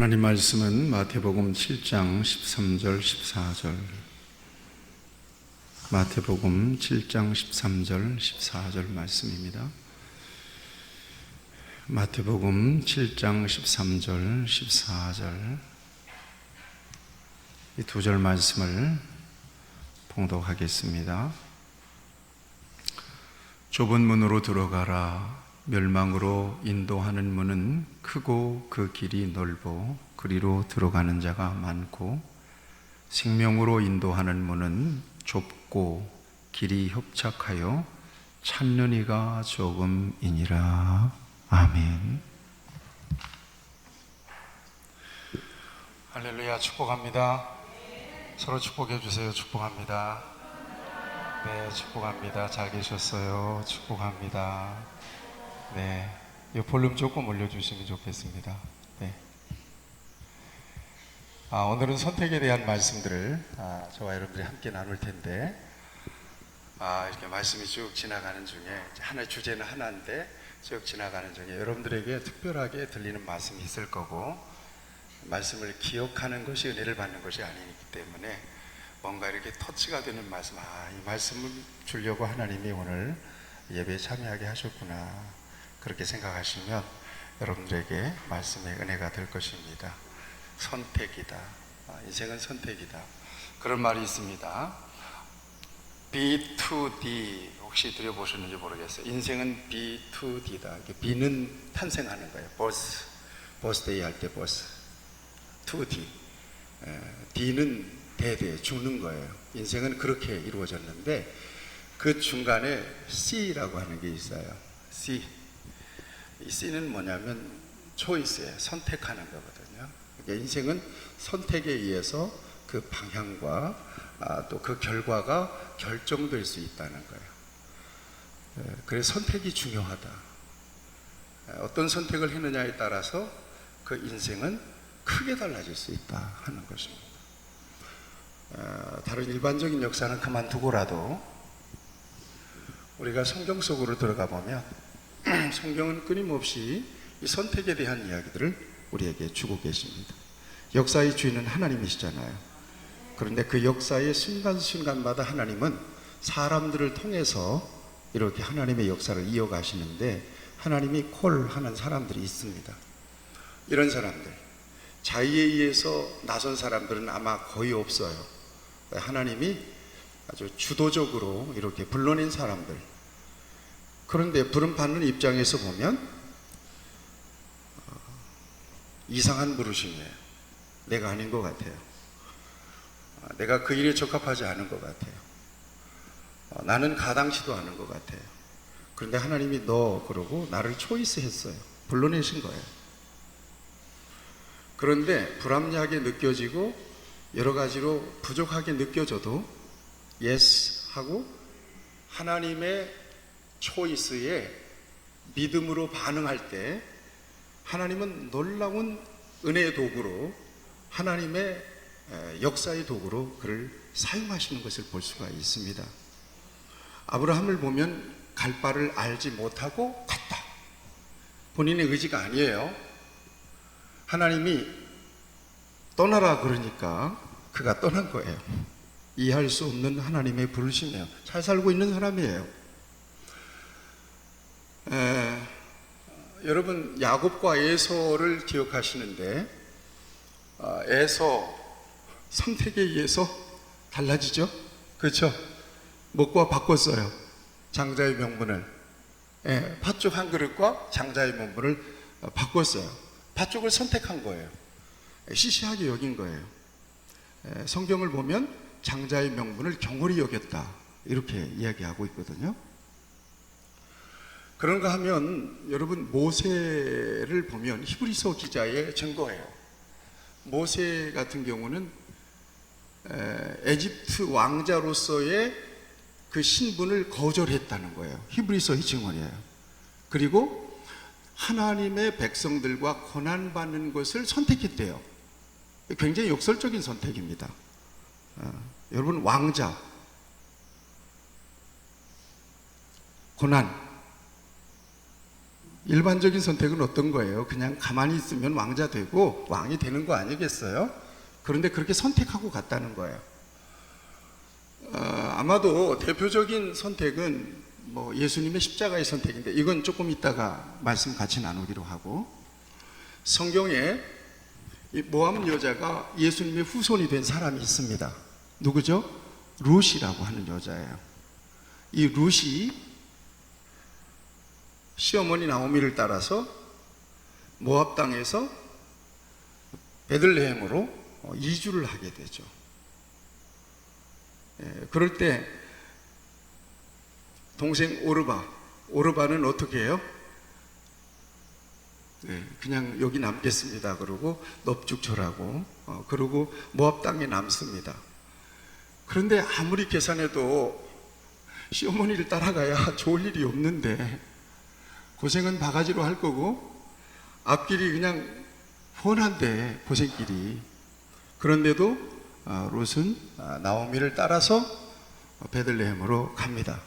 하나님 말씀은 마태복음 7장 13절 14절, 마태복음 7장 13절 14절 말씀입니다. 마태복음 7장 13절 14절 이 두 절 말씀을 봉독하겠습니다. 좁은 문으로 들어가라. 멸망으로 인도하는 문은 크고 그 길이 넓어 그리로 들어가는 자가 많고, 생명으로 인도하는 문은 좁고 길이 협착하여 찾는 이가 조금이니라. 아멘. 할렐루야. 축복합니다. 서로 축복해 주세요. 축복합니다. 네, 축복합니다. 잘 계셨어요. 축복합니다. 네, 이 볼륨 조금 올려주시면 좋겠습니다. 네. 오늘은 선택에 대한 말씀들을 저와 여러분들이 함께 나눌 텐데, 이렇게 말씀이 쭉 지나가는 중에, 하나의 주제는 하나인데 쭉 지나가는 중에 여러분들에게 특별하게 들리는 말씀이 있을 거고, 말씀을 기억하는 것이 은혜를 받는 것이 아니기 때문에 뭔가 이렇게 터치가 되는 말씀, 이 말씀을 주려고 하나님이 오늘 예배에 참여하게 하셨구나, 그렇게 생각하시면 여러분들에게 말씀의 은혜가 될 것입니다. 선택이다. 인생은 선택이다. 그런 말이 있습니다. B to D, 혹시 들어보셨는지 모르겠어요. 인생은 B to D다. B는 탄생하는 거예요. 버스데이 할 때 버스. to D. D는 대대, 죽는 거예요. 인생은 그렇게 이루어졌는데, 그 중간에 C라고 하는 게 있어요. C. 이 C는 뭐냐면 초이스예요. 선택하는 거거든요. 그러니까 인생은 선택에 의해서 그 방향과 또 그 결과가 결정될 수 있다는 거예요. 그래서 선택이 중요하다. 어떤 선택을 했느냐에 따라서 그 인생은 크게 달라질 수 있다 하는 것입니다. 다른 일반적인 역사는 그만두고라도 우리가 성경 속으로 들어가 보면 성경은 끊임없이 이 선택에 대한 이야기들을 우리에게 주고 계십니다. 역사의 주인은 하나님이시잖아요. 그런데 그 역사의 순간순간마다 하나님은 사람들을 통해서 이렇게 하나님의 역사를 이어가시는데, 하나님이 콜하는 사람들이 있습니다. 이런 사람들, 자의에 의해서 나선 사람들은 아마 거의 없어요. 하나님이 아주 주도적으로 이렇게 불러낸 사람들. 그런데 부름받는 입장에서 보면 이상한 부르심이에요. 내가 아닌 것 같아요. 내가 그 일에 적합하지 않은 것 같아요. 나는 가당치도 않은 것 같아요. 그런데 하나님이 너 그러고 나를 초이스했어요. 불러내신 거예요. 그런데 불합리하게 느껴지고 여러 가지로 부족하게 느껴져도 예스 하고 하나님의 초이스에 믿음으로 반응할 때, 하나님은 놀라운 은혜의 도구로, 하나님의 역사의 도구로 그를 사용하시는 것을 볼 수가 있습니다. 아브라함을 보면 갈 바를 알지 못하고 갔다. 본인의 의지가 아니에요. 하나님이 떠나라 그러니까 그가 떠난 거예요. 이해할 수 없는 하나님의 부르심이에요. 잘 살고 있는 사람이에요. 여러분, 야곱과 에서를 기억하시는데, 에서 선택에 의해서 달라지죠? 그렇죠? 먹고 바꿨어요. 장자의 명분을. 팥죽 한 그릇과 장자의 명분을 바꿨어요. 팥죽을 선택한 거예요. 시시하게 여긴 거예요. 성경을 보면 장자의 명분을 경홀히 여겼다, 이렇게 이야기하고 있거든요. 그런가 하면 여러분, 모세를 보면 히브리서 기자의 증거예요. 모세 같은 경우는 에집트 왕자로서의 그 신분을 거절했다는 거예요. 히브리서의 증언이에요. 그리고 하나님의 백성들과 고난받는 것을 선택했대요. 굉장히 역설적인 선택입니다. 여러분, 왕자, 고난, 일반적인 선택은 어떤 거예요? 그냥 가만히 있으면 왕자 되고 왕이 되는 거 아니겠어요? 그런데 그렇게 선택하고 갔다는 거예요. 아마도 대표적인 선택은 뭐 예수님의 십자가의 선택인데, 이건 조금 이따가 말씀 같이 나누기로 하고, 성경에 이 모함 여자가 예수님의 후손이 된 사람이 있습니다. 누구죠? 룻이라고 하는 여자예요. 이 룻이 시어머니 나오미를 따라서 모압 땅에서 베들레헴으로 이주를 하게 되죠. 그럴 때 동생 오르바는 어떻게 해요? 그냥 여기 남겠습니다. 그러고 넙죽절하고 그러고 모압 땅에 남습니다. 그런데 아무리 계산해도 시어머니를 따라가야 좋을 일이 없는데 고생은 바가지로 할 거고 앞길이 그냥 훤한데 고생길이. 그런데도 롯은 나오미를 따라서 베들레헴으로 갑니다.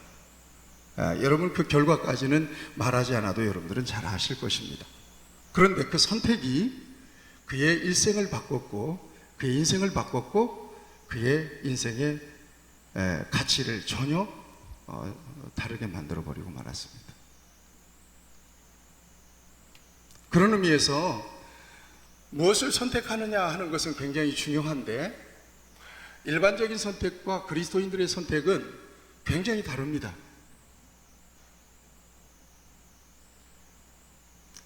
여러분 그 결과까지는 말하지 않아도 여러분들은 잘 아실 것입니다. 그런데 그 선택이 그의 일생을 바꿨고 그의 인생을 바꿨고 그의 인생의 가치를 전혀 다르게 만들어버리고 말았습니다. 그런 의미에서 무엇을 선택하느냐 하는 것은 굉장히 중요한데, 일반적인 선택과 그리스도인들의 선택은 굉장히 다릅니다.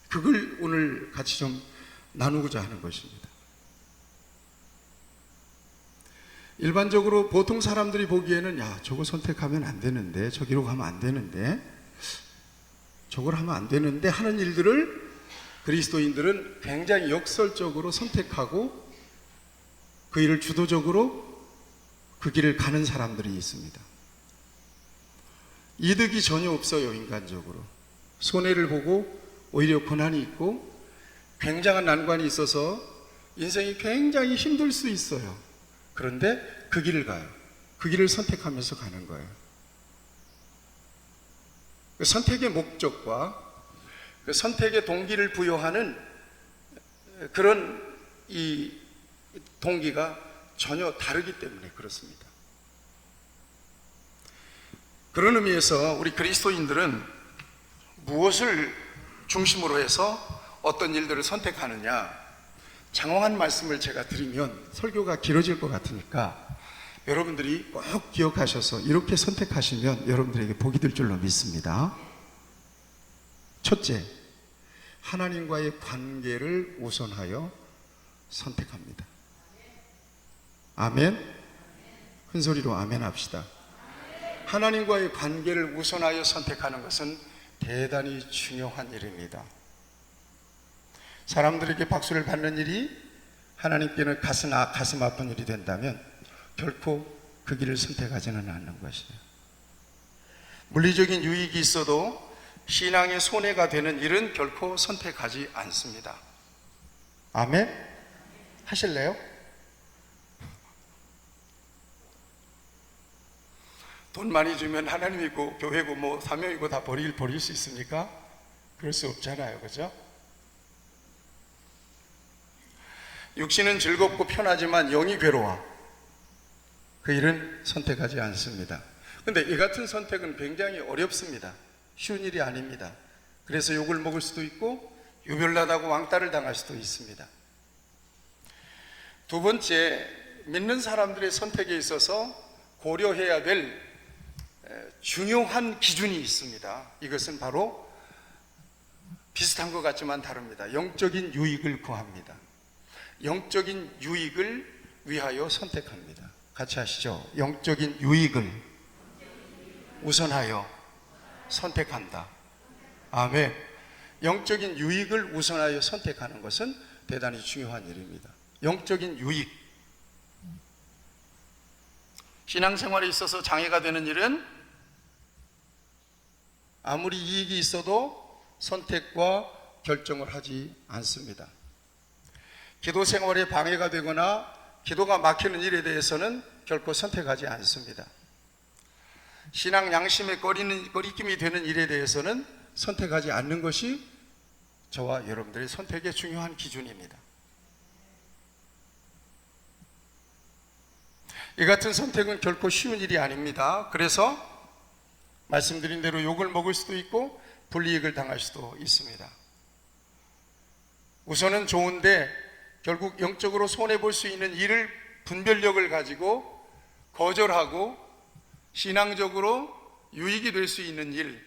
그걸 오늘 같이 좀 나누고자 하는 것입니다. 일반적으로 보통 사람들이 보기에는 야, 저거 선택하면 안 되는데, 저기로 가면 안 되는데, 저걸 하면 안 되는데 하는 일들을 그리스도인들은 굉장히 역설적으로 선택하고 그 일을 주도적으로 그 길을 가는 사람들이 있습니다. 이득이 전혀 없어요. 인간적으로 손해를 보고 오히려 고난이 있고 굉장한 난관이 있어서 인생이 굉장히 힘들 수 있어요. 그런데 그 길을 가요. 그 길을 선택하면서 가는 거예요. 그 선택의 목적과 그 선택의 동기를 부여하는 그런 이 동기가 전혀 다르기 때문에 그렇습니다. 그런 의미에서 우리 그리스도인들은 무엇을 중심으로 해서 어떤 일들을 선택하느냐, 장황한 말씀을 제가 드리면 설교가 길어질 것 같으니까 여러분들이 꼭 기억하셔서 이렇게 선택하시면 여러분들에게 복이 될 줄로 믿습니다. 첫째, 하나님과의 관계를 우선하여 선택합니다. 아멘? 큰 소리로 아멘 합시다. 하나님과의 관계를 우선하여 선택하는 것은 대단히 중요한 일입니다. 사람들에게 박수를 받는 일이 하나님께는 가슴 아픈 일이 된다면 결코 그 길을 선택하지는 않는 것이에요. 물리적인 유익이 있어도 신앙의 손해가 되는 일은 결코 선택하지 않습니다. 아멘? 하실래요? 돈 많이 주면 하나님이고 교회고 뭐 사명이고 다 버릴 수 있습니까? 그럴 수 없잖아요. 그죠? 육신은 즐겁고 편하지만 영이 괴로워. 그 일은 선택하지 않습니다. 그런데 이 같은 선택은 굉장히 어렵습니다. 쉬운 일이 아닙니다. 그래서 욕을 먹을 수도 있고 유별나다고 왕따를 당할 수도 있습니다. 두 번째, 믿는 사람들의 선택에 있어서 고려해야 될 중요한 기준이 있습니다. 이것은 바로 비슷한 것 같지만 다릅니다. 영적인 유익을 구합니다. 영적인 유익을 위하여 선택합니다. 같이 하시죠. 영적인 유익을 우선하여 선택한다. 아멘. 영적인 유익을 우선하여 선택하는 것은 대단히 중요한 일입니다. 영적인 유익. 신앙생활에 있어서 장애가 되는 일은 아무리 이익이 있어도 선택과 결정을 하지 않습니다. 기도 생활에 방해가 되거나 기도가 막히는 일에 대해서는 결코 선택하지 않습니다. 신앙 양심에 거리낌이 되는 일에 대해서는 선택하지 않는 것이 저와 여러분들의 선택의 중요한 기준입니다. 이 같은 선택은 결코 쉬운 일이 아닙니다. 그래서 말씀드린 대로 욕을 먹을 수도 있고 불이익을 당할 수도 있습니다. 우선은 좋은데 결국 영적으로 손해볼 수 있는 일을 분별력을 가지고 거절하고 신앙적으로 유익이 될 수 있는 일,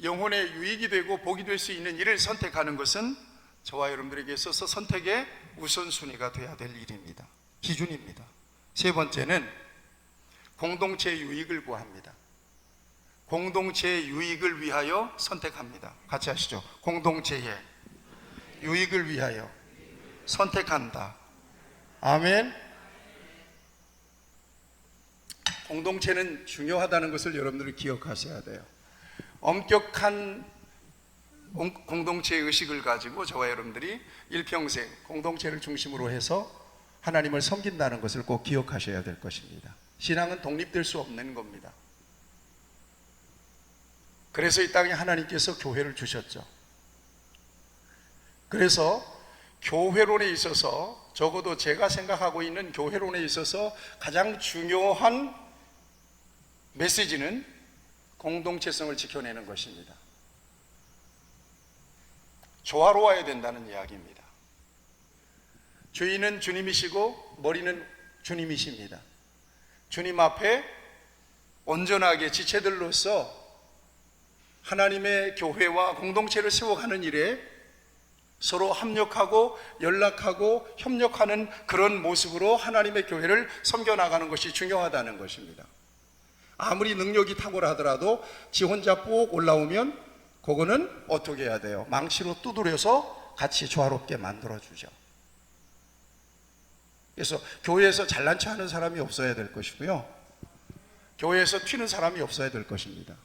영혼의 유익이 되고 복이 될 수 있는 일을 선택하는 것은 저와 여러분들에게 있어서 선택의 우선순위가 되어야 될 일입니다. 기준입니다. 세 번째는 공동체의 유익을 구합니다. 공동체의 유익을 위하여 선택합니다. 같이 하시죠. 공동체의 유익을 위하여 선택한다. 아멘. 공동체는 중요하다는 것을 여러분들이 기억하셔야 돼요. 엄격한 공동체 의식을 가지고 저와 여러분들이 일평생 공동체를 중심으로 해서 하나님을 섬긴다는 것을 꼭 기억하셔야 될 것입니다. 신앙은 독립될 수 없는 겁니다. 그래서 이 땅에 하나님께서 교회를 주셨죠. 그래서 교회론에 있어서, 적어도 제가 생각하고 있는 교회론에 있어서 가장 중요한 메시지는 공동체성을 지켜내는 것입니다. 조화로워야 된다는 이야기입니다. 주인은 주님이시고 머리는 주님이십니다. 주님 앞에 온전하게 지체들로서 하나님의 교회와 공동체를 세워가는 일에 서로 합력하고 연락하고 협력하는 그런 모습으로 하나님의 교회를 섬겨나가는 것이 중요하다는 것입니다. 아무리 능력이 탁월하더라도 지 혼자 쭉 올라오면 그거는 어떻게 해야 돼요? 망치로 두드려서 같이 조화롭게 만들어주죠. 그래서 교회에서 잘난 체 하는 사람이 없어야 될 것이고요, 교회에서 튀는 사람이 없어야 될 것입니다.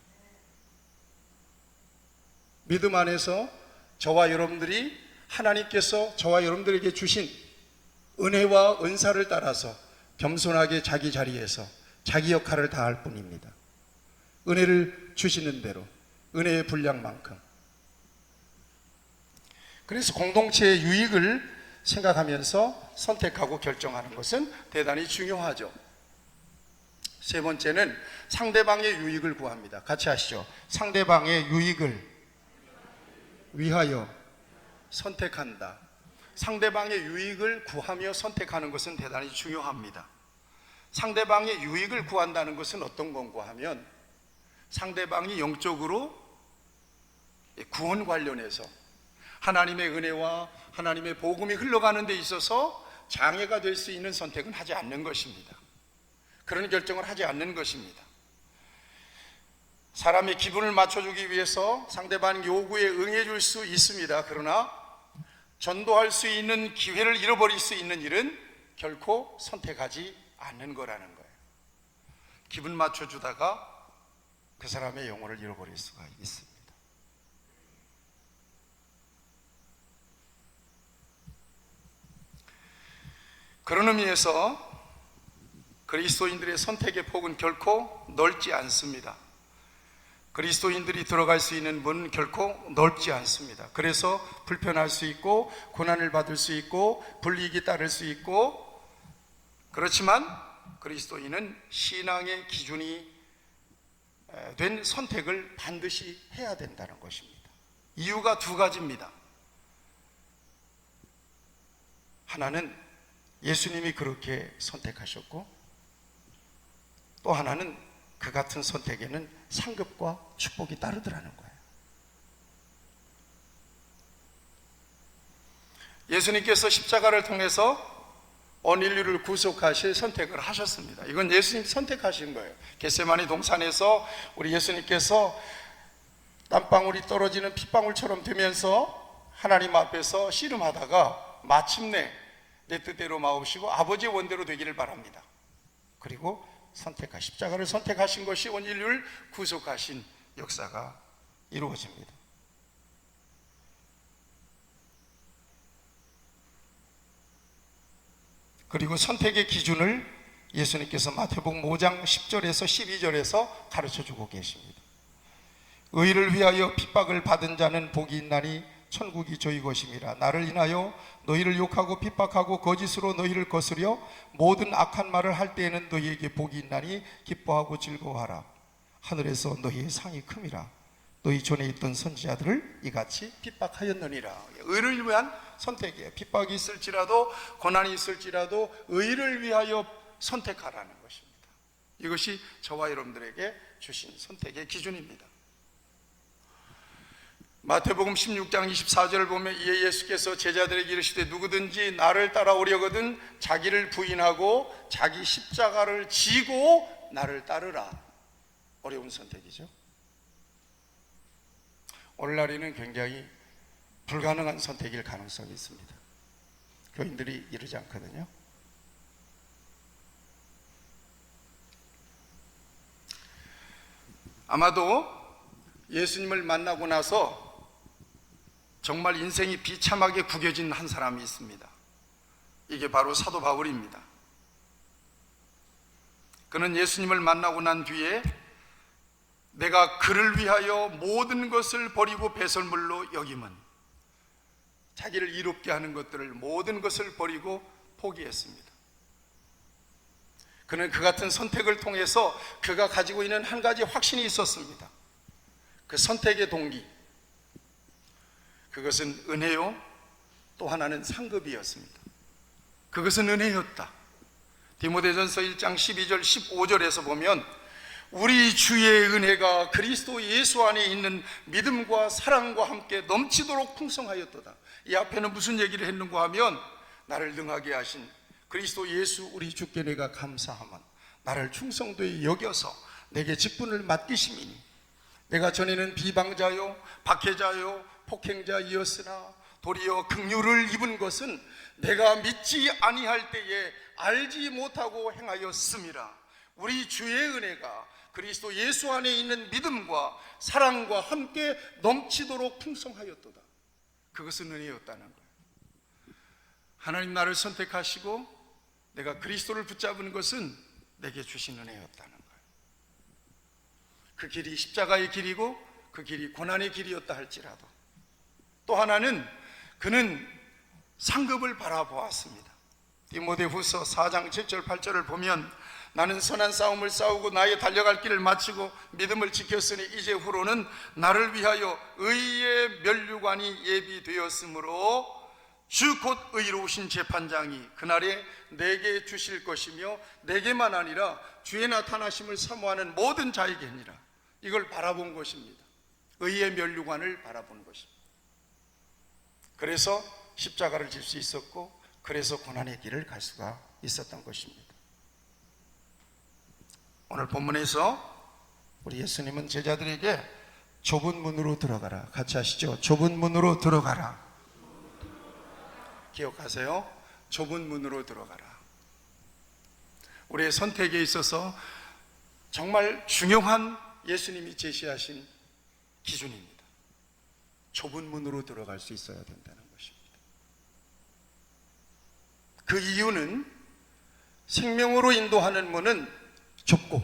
믿음 안에서 저와 여러분들이 하나님께서 저와 여러분들에게 주신 은혜와 은사를 따라서 겸손하게 자기 자리에서 자기 역할을 다할 뿐입니다. 은혜를 주시는 대로 은혜의 분량만큼. 그래서 공동체의 유익을 생각하면서 선택하고 결정하는 것은 대단히 중요하죠. 세 번째는 상대방의 유익을 구합니다. 같이 하시죠. 상대방의 유익을 위하여 선택한다. 상대방의 유익을 구하며 선택하는 것은 대단히 중요합니다. 상대방의 유익을 구한다는 것은 어떤 건가 하면, 상대방이 영적으로 구원 관련해서 하나님의 은혜와 하나님의 복음이 흘러가는 데 있어서 장애가 될 수 있는 선택은 하지 않는 것입니다. 그런 결정을 하지 않는 것입니다. 사람의 기분을 맞춰주기 위해서 상대방 요구에 응해줄 수 있습니다. 그러나 전도할 수 있는 기회를 잃어버릴 수 있는 일은 결코 선택하지 않는 거라는 거예요. 기분 맞춰주다가 그 사람의 영혼을 잃어버릴 수가 있습니다. 그런 의미에서 그리스도인들의 선택의 폭은 결코 넓지 않습니다. 그리스도인들이 들어갈 수 있는 문은 결코 넓지 않습니다. 그래서 불편할 수 있고 고난을 받을 수 있고 불이익이 따를 수 있고, 그렇지만 그리스도인은 신앙의 기준이 된 선택을 반드시 해야 된다는 것입니다. 이유가 두 가지입니다. 하나는 예수님이 그렇게 선택하셨고, 또 하나는 그 같은 선택에는 상급과 축복이 따르더라는 거예요. 예수님께서 십자가를 통해서 온 인류를 구속하실 선택을 하셨습니다. 이건 예수님 선택하신 거예요. 겟세마니 동산에서 우리 예수님께서 땀방울이 떨어지는 핏방울처럼 되면서 하나님 앞에서 씨름하다가 마침내 내 뜻대로 마옵시고 아버지의 원대로 되기를 바랍니다. 그리고 십자가를 선택하신 것이 온 인류를 구속하신 역사가 이루어집니다. 그리고 선택의 기준을 예수님께서 마태복음 5장 10절에서 12절에서 가르쳐주고 계십니다. 의를 위하여 핍박을 받은 자는 복이 있나니 천국이 저희 것임이라. 나를 인하여 너희를 욕하고 핍박하고 거짓으로 너희를 거스려 모든 악한 말을 할 때에는 너희에게 복이 있나니 기뻐하고 즐거워하라. 하늘에서 너희의 상이 큼이라. 너희 전에 있던 선지자들을 이같이 핍박하였느니라. 의를 위한 선택이에요. 핍박이 있을지라도 고난이 있을지라도 의를 위하여 선택하라는 것입니다. 이것이 저와 여러분들에게 주신 선택의 기준입니다. 마태복음 16장 24절을 보면 이에 예수께서 제자들에게 이르시되 누구든지 나를 따라오려거든 자기를 부인하고 자기 십자가를 지고 나를 따르라. 어려운 선택이죠. 오늘날에는 굉장히 불가능한 선택일 가능성이 있습니다. 교인들이 이러지 않거든요. 아마도 예수님을 만나고 나서 정말 인생이 비참하게 구겨진 한 사람이 있습니다. 이게 바로 사도 바울입니다. 그는 예수님을 만나고 난 뒤에 내가 그를 위하여 모든 것을 버리고 배설물로 여김은, 자기를 이롭게 하는 것들을 모든 것을 버리고 포기했습니다. 그는 그 같은 선택을 통해서 그가 가지고 있는 한 가지 확신이 있었습니다. 그 선택의 동기, 그것은 은혜요, 또 하나는 상급이었습니다. 그것은 은혜였다. 디모데전서 1장 12절 15절에서 보면 우리 주의 은혜가 그리스도 예수 안에 있는 믿음과 사랑과 함께 넘치도록 풍성하였도다. 이 앞에는 무슨 얘기를 했는가 하면 나를 능하게 하신 그리스도 예수 우리 주께 내가 감사하면 나를 충성되이 여겨서 내게 직분을 맡기심이니 내가 전에는 비방자요 박해자요 폭행자이었으나 도리어 긍휼을 입은 것은 내가 믿지 아니할 때에 알지 못하고 행하였음이라. 우리 주의 은혜가 그리스도 예수 안에 있는 믿음과 사랑과 함께 넘치도록 풍성하였도다. 그것은 은혜였다는 거예요. 하나님 나를 선택하시고 내가 그리스도를 붙잡은 것은 내게 주신 은혜였다는 거예요. 그 길이 십자가의 길이고 그 길이 고난의 길이었다 할지라도 또 하나는 그는 상급을 바라보았습니다. 디모데후서 4장 7절 8절을 보면 나는 선한 싸움을 싸우고 나의 달려갈 길을 마치고 믿음을 지켰으니 이제 후로는 나를 위하여 의의 면류관이 예비되었으므로 주 곧 의로우신 재판장이 그날에 내게 주실 것이며 내게만 아니라 주의 나타나심을 사모하는 모든 자에게니라. 이걸 바라본 것입니다. 의의 면류관을 바라본 것입니다. 그래서 십자가를 질 수 있었고 그래서 고난의 길을 갈 수가 있었던 것입니다. 오늘 본문에서 우리 예수님은 제자들에게 좁은 문으로 들어가라, 같이 하시죠. 좁은 문으로 들어가라. 기억하세요. 좁은 문으로 들어가라. 우리의 선택에 있어서 정말 중요한 예수님이 제시하신 기준입니다. 좁은 문으로 들어갈 수 있어야 된다는 것입니다. 그 이유는 생명으로 인도하는 문은 좁고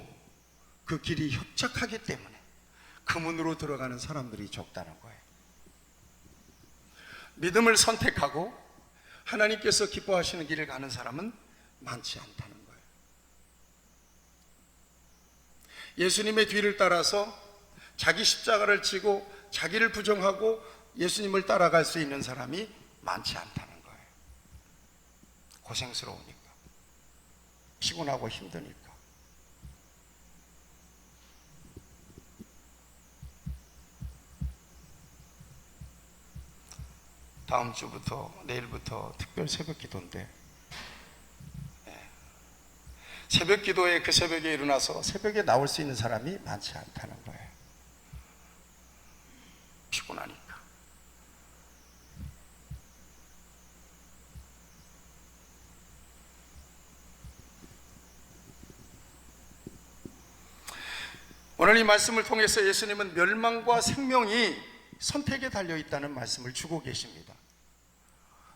그 길이 협착하기 때문에 그 문으로 들어가는 사람들이 적다는 거예요. 믿음을 선택하고 하나님께서 기뻐하시는 길을 가는 사람은 많지 않다는 거예요. 예수님의 뒤를 따라서 자기 십자가를 지고 자기를 부정하고 예수님을 따라갈 수 있는 사람이 많지 않다는 거예요. 고생스러우니까, 피곤하고 힘드니까. 다음 주부터 내일부터 특별 새벽 기도인데 새벽 기도에 그 새벽에 일어나서 새벽에 나올 수 있는 사람이 많지 않다는 거예요. 피곤하니까. 오늘 이 말씀을 통해서 예수님은 멸망과 생명이 선택에 달려있다는 말씀을 주고 계십니다.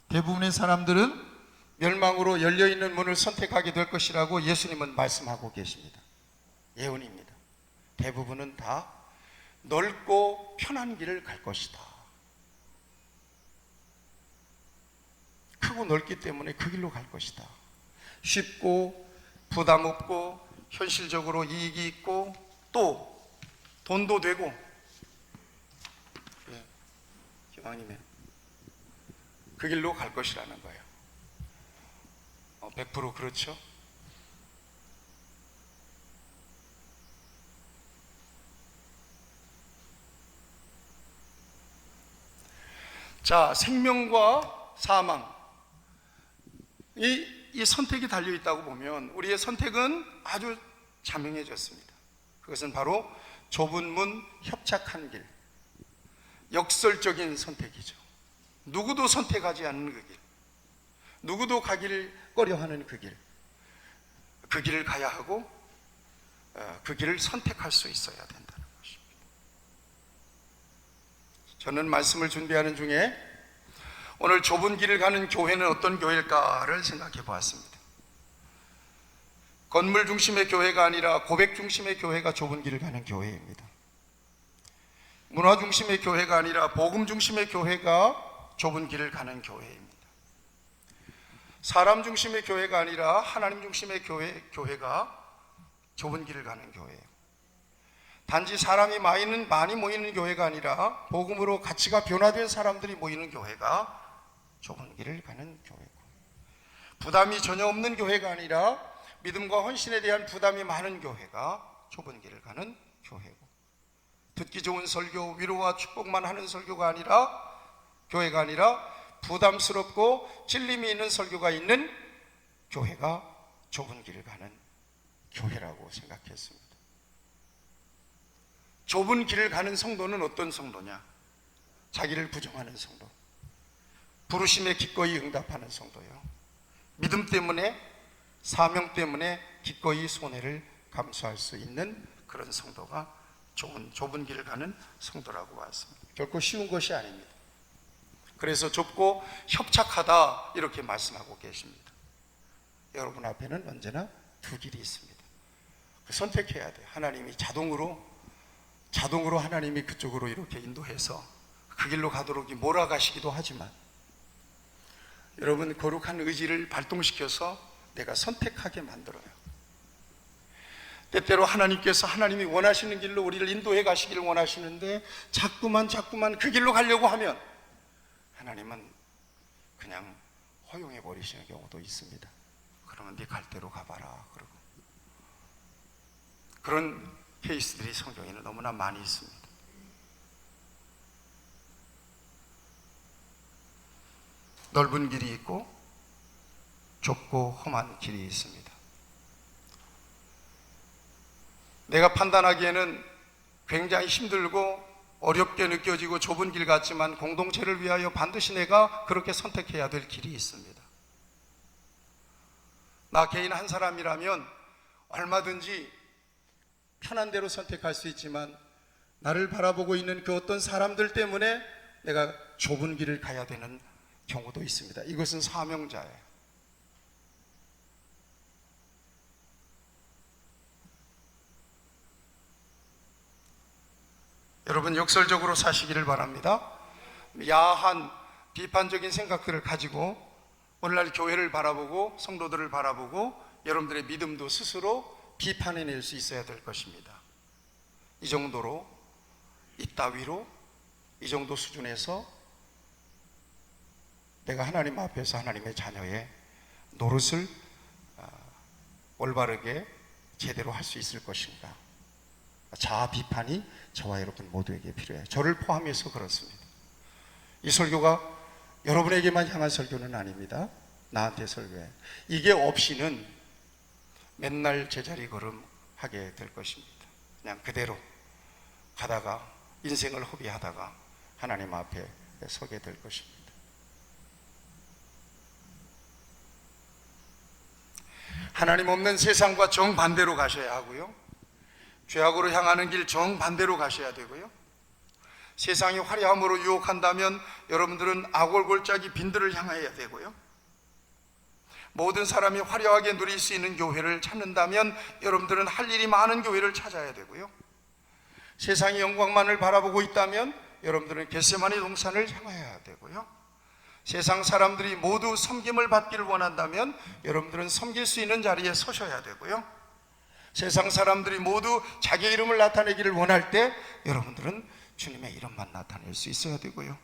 대부분의 사람들은 멸망으로 열려있는 문을 선택하게 될 것이라고 예수님은 말씀하고 계십니다. 예언입니다. 대부분은 다 넓고 편한 길을 갈 것이다. 크고 넓기 때문에 그 길로 갈 것이다. 쉽고 부담 없고 현실적으로 이익이 있고 또 돈도 되고. 예, 기왕이면 그 길로 갈 것이라는 거예요. 100% 그렇죠? 자, 생명과 사망, 이 선택이 달려 있다고 보면 우리의 선택은 아주 자명해졌습니다. 그것은 바로 좁은 문, 협착한 길, 역설적인 선택이죠. 누구도 선택하지 않는 그 길, 누구도 가기를 꺼려하는 그 길, 그 길을 가야 하고 그 길을 선택할 수 있어야 된다는 것입니다. 저는 말씀을 준비하는 중에 오늘 좁은 길을 가는 교회는 어떤 교회일까를 생각해 보았습니다. 건물 중심의 교회가 아니라 고백 중심의 교회가 좁은 길을 가는 교회입니다. 문화 중심의 교회가 아니라 복음 중심의 교회가 좁은 길을 가는 교회입니다. 사람 중심의 교회가 아니라 하나님 중심의 교회가 좁은 길을 가는 교회예요. 단지 사람이 많이 모이는 교회가 아니라 복음으로 가치가 변화된 사람들이 모이는 교회가 좁은 길을 가는 교회고, 부담이 전혀 없는 교회가 아니라 믿음과 헌신에 대한 부담이 많은 교회가 좁은 길을 가는 교회고, 듣기 좋은 설교, 위로와 축복만 하는 설교가 교회가 아니라 부담스럽고 찔림이 있는 설교가 있는 교회가 좁은 길을 가는 교회라고 생각했습니다. 좁은 길을 가는 성도는 어떤 성도냐? 자기를 부정하는 성도, 부르심에 기꺼이 응답하는 성도요. 믿음 때문에, 사명 때문에 기꺼이 손해를 감수할 수 있는 그런 성도가 좁은 길을 가는 성도라고 봤습니다. 결코 쉬운 것이 아닙니다. 그래서 좁고 협착하다 이렇게 말씀하고 계십니다. 여러분 앞에는 언제나 두 길이 있습니다. 선택해야 돼요. 하나님이 자동으로 하나님이 그쪽으로 이렇게 인도해서 그 길로 가도록 몰아가시기도 하지만, 여러분 거룩한 의지를 발동시켜서 내가 선택하게 만들어요. 때때로 하나님께서 하나님이 원하시는 길로 우리를 인도해 가시기를 원하시는데 자꾸만 그 길로 가려고 하면 하나님은 그냥 허용해 버리시는 경우도 있습니다. 그러면 네 갈 대로 가봐라 그러고. 그런 케이스들이 성경에는 너무나 많이 있습니다. 넓은 길이 있고 좁고 험한 길이 있습니다. 내가 판단하기에는 굉장히 힘들고 어렵게 느껴지고 좁은 길 같지만 공동체를 위하여 반드시 내가 그렇게 선택해야 될 길이 있습니다. 나 개인 한 사람이라면 얼마든지 편한 대로 선택할 수 있지만 나를 바라보고 있는 그 어떤 사람들 때문에 내가 좁은 길을 가야 되는 경우도 있습니다. 이것은 사명자예요. 여러분 역설적으로 사시기를 바랍니다. 야한 비판적인 생각들을 가지고 오늘날 교회를 바라보고 성도들을 바라보고 여러분들의 믿음도 스스로 비판해낼 수 있어야 될 것입니다. 이 정도로, 이따위로, 이 정도 수준에서 내가 하나님 앞에서 하나님의 자녀의 노릇을 올바르게 제대로 할 수 있을 것인가? 자아 비판이 저와 여러분 모두에게 필요해요. 저를 포함해서 그렇습니다. 이 설교가 여러분에게만 향한 설교는 아닙니다. 나한테 설교해. 이게 없이는 맨날 제자리 걸음 하게 될 것입니다. 그냥 그대로 가다가 인생을 허비하다가 하나님 앞에 서게 될 것입니다. 하나님 없는 세상과 정반대로 가셔야 하고요, 죄악으로 향하는 길 정반대로 가셔야 되고요, 세상이 화려함으로 유혹한다면 여러분들은 아골골짜기 빈들을 향해야 되고요, 모든 사람이 화려하게 누릴 수 있는 교회를 찾는다면 여러분들은 할 일이 많은 교회를 찾아야 되고요, 세상의 영광만을 바라보고 있다면 여러분들은 겟세마네 동산을 향해야 되고요, 세상 사람들이 모두 섬김을 받기를 원한다면 여러분들은 섬길 수 있는 자리에 서셔야 되고요. 세상 사람들이 모두 자기 이름을 나타내기를 원할 때 여러분들은 주님의 이름만 나타낼 수 있어야 되고요.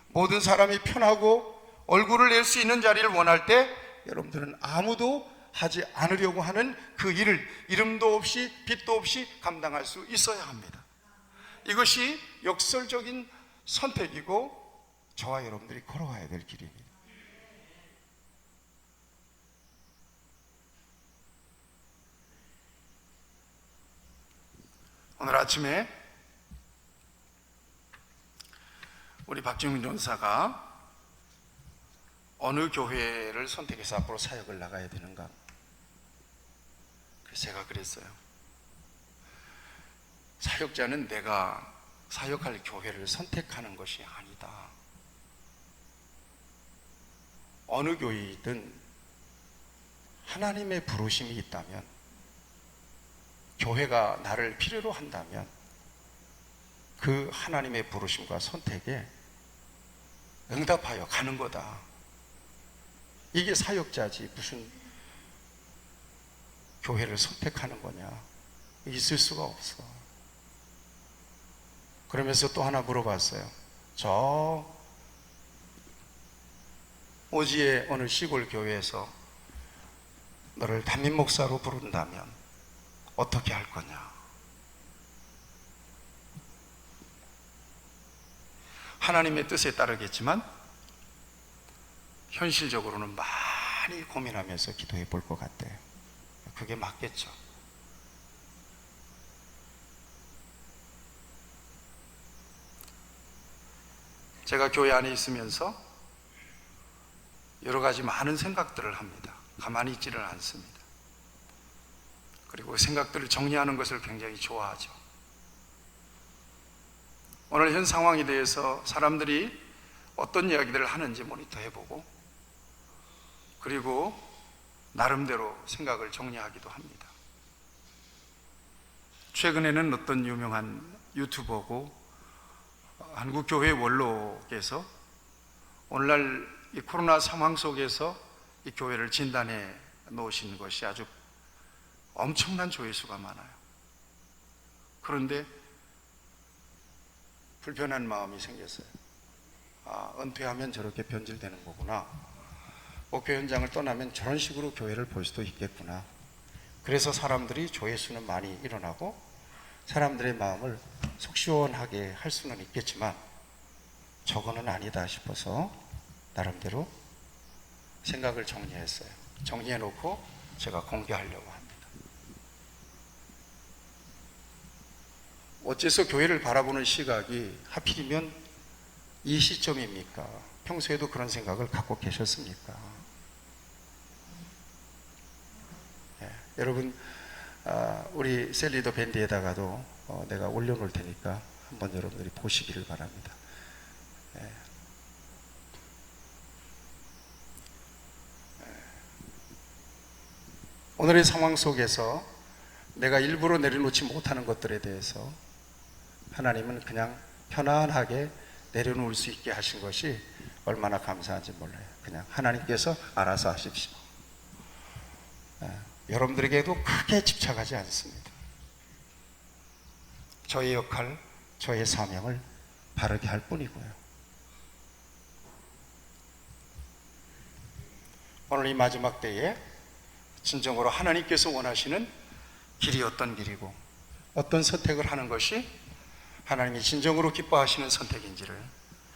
모든 사람이 편하고 얼굴을 낼 수 있는 자리를 원할 때 여러분들은 아무도 하지 않으려고 하는 그 일을 이름도 없이 빛도 없이 감당할 수 있어야 합니다. 이것이 역설적인 선택이고 저와 여러분들이 걸어가야 될 길입니다. 오늘 아침에 우리 박정민 전사가 어느 교회를 선택해서 앞으로 사역을 나가야 되는가, 그래서 제가 그랬어요. 사역자는 내가 사역할 교회를 선택하는 것이 아니다. 어느 교회이든 하나님의 부르심이 있다면, 교회가 나를 필요로 한다면 그 하나님의 부르심과 선택에 응답하여 가는 거다. 이게 사역자지 무슨 교회를 선택하는 거냐. 있을 수가 없어. 그러면서 또 하나 물어봤어요. 저 오지의 어느 시골 교회에서 너를 담임 목사로 부른다면 어떻게 할 거냐. 하나님의 뜻에 따르겠지만 현실적으로는 많이 고민하면서 기도해 볼 것 같아요. 그게 맞겠죠. 제가 교회 안에 있으면서 여러 가지 많은 생각들을 합니다. 가만히 있지를 않습니다. 그리고 생각들을 정리하는 것을 굉장히 좋아하죠. 오늘 현 상황에 대해서 사람들이 어떤 이야기들을 하는지 모니터해보고, 그리고 나름대로 생각을 정리하기도 합니다. 최근에는 어떤 유명한 유튜버고 한국교회 원로께서 오늘날 이 코로나 상황 속에서 이 교회를 진단해 놓으신 것이 아주 엄청난 조회수가 많아요. 그런데 불편한 마음이 생겼어요. 은퇴하면 저렇게 변질되는 거구나. 목표 현장을 떠나면 저런 식으로 교회를 볼 수도 있겠구나. 그래서 사람들이 조회수는 많이 일어나고 사람들의 마음을 속 시원하게 할 수는 있겠지만 저거는 아니다 싶어서 나름대로 생각을 정리했어요. 정리해놓고 제가 공개하려고 합니다. 어째서 교회를 바라보는 시각이 하필이면 이 시점입니까? 평소에도 그런 생각을 갖고 계셨습니까? 여러분, 우리 셀리더 밴드에다가도 내가 올려놓을 테니까 한번 여러분들이 보시기를 바랍니다. 오늘의 상황 속에서 내가 일부러 내려놓지 못하는 것들에 대해서 하나님은 그냥 편안하게 내려놓을 수 있게 하신 것이 얼마나 감사한지 몰라요. 그냥 하나님께서 알아서 하십시오. 여러분들에게도 크게 집착하지 않습니다. 저의 역할, 저의 사명을 바르게 할 뿐이고요. 오늘 이 마지막 때에 진정으로 하나님께서 원하시는 길이 어떤 길이고 어떤 선택을 하는 것이 하나님이 진정으로 기뻐하시는 선택인지를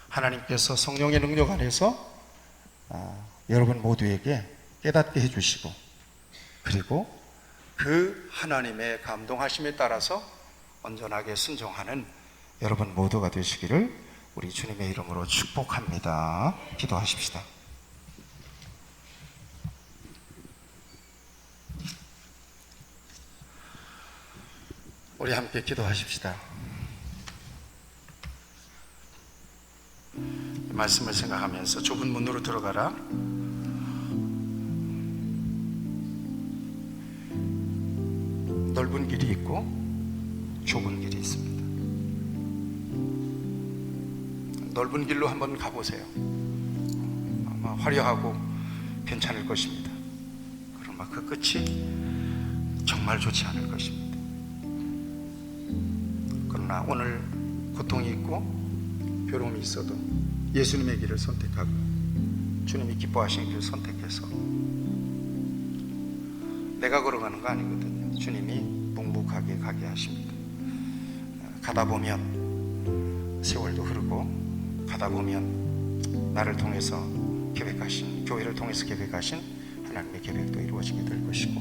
하나님께서 성령의 능력 안에서 여러분 모두에게 깨닫게 해주시고, 그리고 그 하나님의 감동하심에 따라서 온전하게 순종하는 여러분 모두가 되시기를 우리 주님의 이름으로 축복합니다. 기도하십시다. 우리 함께 기도하십시다. 말씀을 생각하면서 좁은 문으로 들어가라. 넓은 길이 있고 좁은 길이 있습니다. 넓은 길로 한번 가보세요. 아마 화려하고 괜찮을 것입니다. 그러나 그 끝이 정말 좋지 않을 것입니다. 그러나 오늘 고통이 있고 괴로움이 있어도 예수님의 길을 선택하고 주님이 기뻐하시는 길을 선택해서, 내가 걸어가는 거 아니거든요. 주님이 묵묵하게 가게 하십니다. 가다 보면 세월도 흐르고, 가다 보면 나를 통해서 계획하신, 교회를 통해서 계획하신 하나님의 계획도 이루어지게 될 것이고,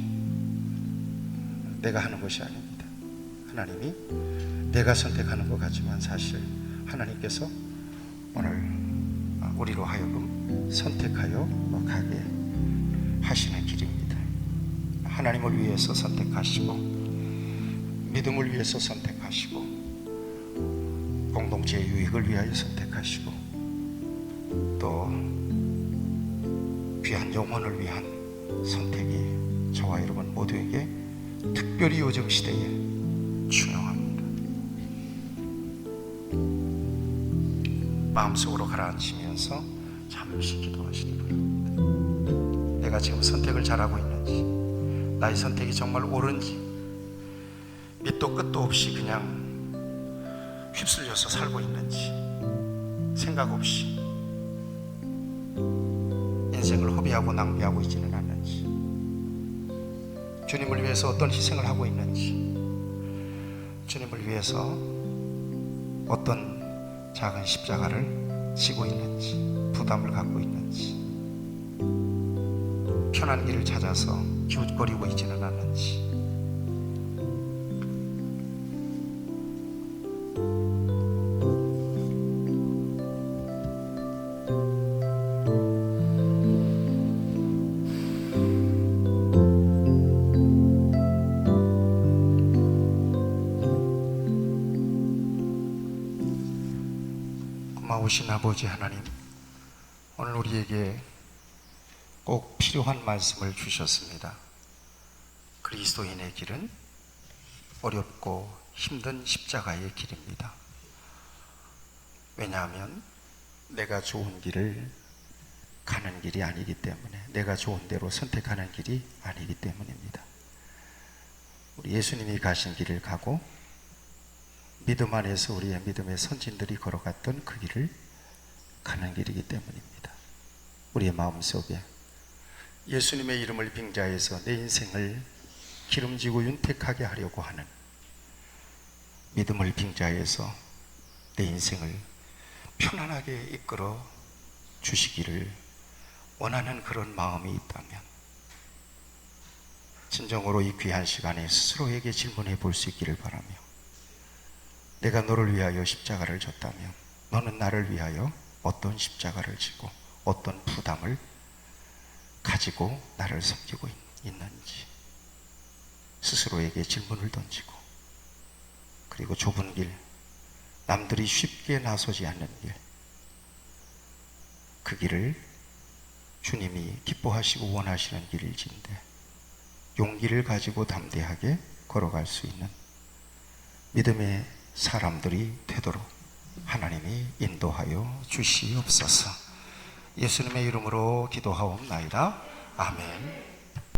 내가 하는 것이 아닙니다. 하나님이, 내가 선택하는 것 같지만 사실 하나님께서 오늘 우리로 하여금 선택하여 가게 하시는 길입니다. 하나님을 위해서 선택하시고, 믿음을 위해서 선택하시고, 공동체의 유익을 위하여 선택하시고, 또 귀한 영혼을 위한 선택이 저와 여러분 모두에게 특별히 요즘 시대에 중요합니다. 마음속으로 가라앉히면서 잠시 기도하시기 바랍니다. 내가 지금 선택을 잘하고 있는지, 나의 선택이 정말 옳은지, 밑도 끝도 없이 그냥 휩쓸려서 살고 있는지, 생각 없이 인생을 허비하고 낭비하고 있지는 않는지, 주님을 위해서 어떤 희생을 하고 있는지, 주님을 위해서 어떤 작은 십자가를 지고 있는지, 부담을 갖고 있는지, 편한 길을 찾아서 기웃거리고 있지는 않는지, 고마우신 아버지 하나님, 오늘 우리에게 꼭 필요한 말씀을 주셨습니다. 그리스도인의 길은 어렵고 힘든 십자가의 길입니다. 왜냐하면 내가 좋은 길을 가는 길이 아니기 때문에, 내가 좋은 대로 선택하는 길이 아니기 때문입니다. 우리 예수님이 가신 길을 가고, 믿음 안에서 우리의 믿음의 선진들이 걸어갔던 그 길을 가는 길이기 때문입니다. 우리의 마음속에 예수님의 이름을 빙자해서 내 인생을 기름지고 윤택하게 하려고 하는, 믿음을 빙자해서 내 인생을 편안하게 이끌어 주시기를 원하는 그런 마음이 있다면, 진정으로 이 귀한 시간에 스스로에게 질문해 볼 수 있기를 바라며, 내가 너를 위하여 십자가를 졌다면 너는 나를 위하여 어떤 십자가를 지고 어떤 부담을 가지고 나를 섬기고 있는지 스스로에게 질문을 던지고, 그리고 좁은 길, 남들이 쉽게 나서지 않는 길, 그 길을 주님이 기뻐하시고 원하시는 길일진데 용기를 가지고 담대하게 걸어갈 수 있는 믿음의 사람들이 되도록 하나님이 인도하여 주시옵소서. 예수님의 이름으로 기도하옵나이다. 아멘.